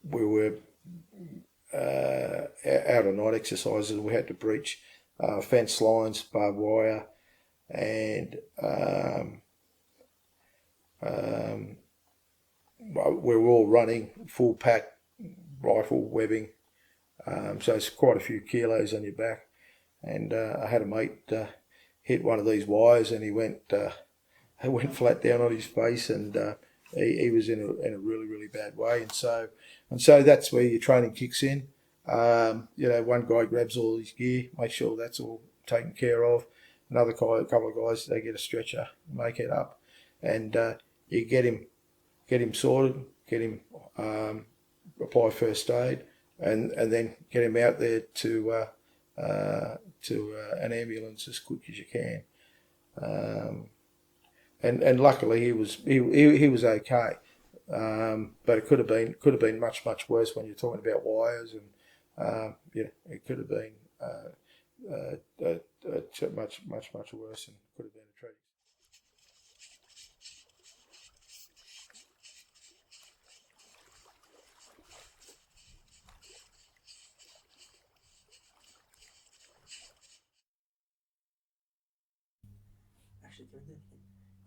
we were out of night exercises. We had to breach fence lines, barbed wire, and we were all running full pack rifle webbing, so it's quite a few kilos on your back. And I had a mate hit one of these wires, and he went flat down on his face, and he was in a really bad way. And so that's where your training kicks in. One guy grabs all his gear, make sure that's all taken care of. Another guy, a couple of guys, they get a stretcher, make it up, and you get him sorted, get him apply first aid, and then get him out there to an ambulance as quick as you can. And luckily he was okay, but it could have been much worse when you're talking about wires, and it could have been much worse, and could have been a tragedy.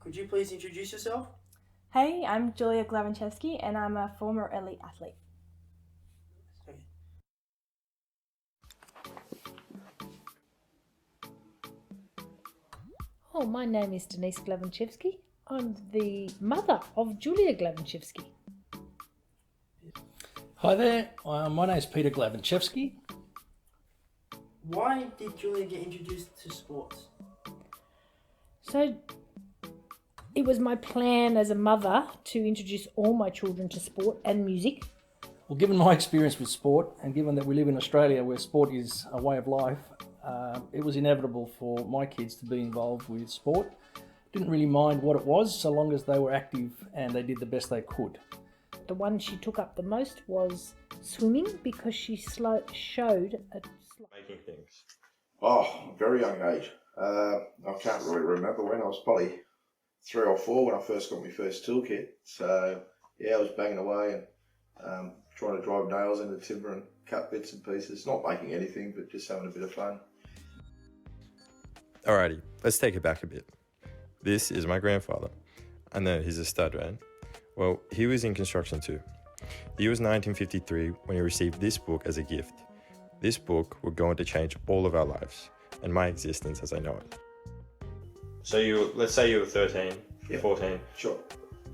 Could you please introduce yourself? Hey, I'm Julia Glavanchevsky, and I'm a former elite athlete. Okay. Oh, my name is Denise Glavanchevsky. I'm the mother of Julia Glavanchevsky. Hi there, my name is Peter Glavanchevsky. Why did Julia get introduced to sports? So it was my plan as a mother to introduce all my children to sport and music. Well, given my experience with sport, and given that we live in Australia where sport is a way of life, it was inevitable for my kids to be involved with sport. Didn't really mind what it was, so long as they were active and they did the best they could. The one she took up the most was swimming, because she showed a... Making things. Oh, very young age. I can't really remember when. I was probably 3 or 4 when I first got my first toolkit. So yeah, I was banging away and trying to drive nails into timber and cut bits and pieces. Not making anything, but just having a bit of fun. Alrighty, let's take it back a bit. This is my grandfather. I know he's a stud, right? Well, he was in construction too. The year was 1953 when he received this book as a gift. This book would go on to change all of our lives and my existence as I know it. So let's say you were 13, Yeah. 14. Sure.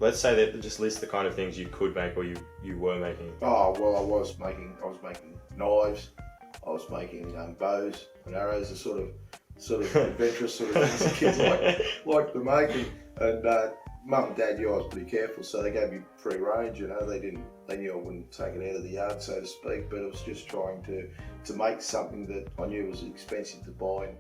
Let's say that just list the kind of things you could make or you were making. Oh well, I was making knives. I was making bows and arrows, the sort of adventurous sort of things kids like to make. And Mum and Dad knew I was pretty careful, so they gave me free range. They knew I wouldn't take it out of the yard, so to speak. But it was just trying to make something that I knew was expensive to buy